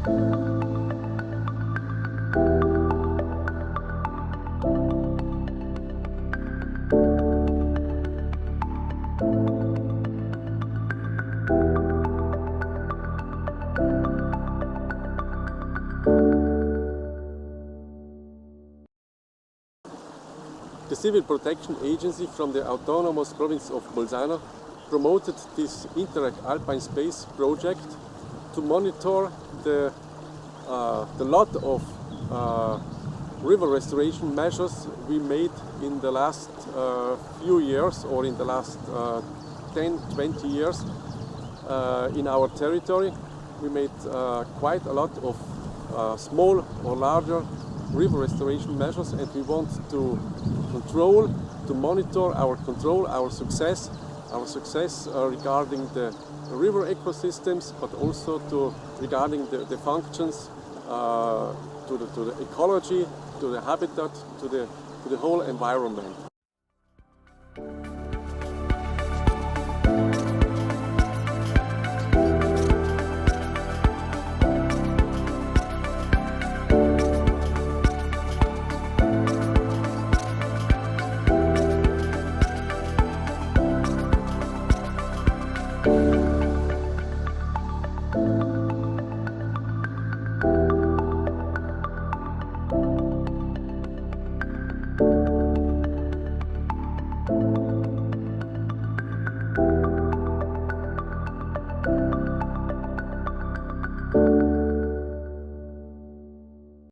The Civil Protection Agency from the Autonomous Province of Bolzano promoted this Interreg Alpine Space project to monitor the lot of river restoration measures we made in the last few years, or in the last 10-20 years in our territory. We made quite a lot of small or larger river restoration measures, and we want to monitor our success regarding the river ecosystems, but also regarding the functions to the ecology, to the habitat, to the whole environment.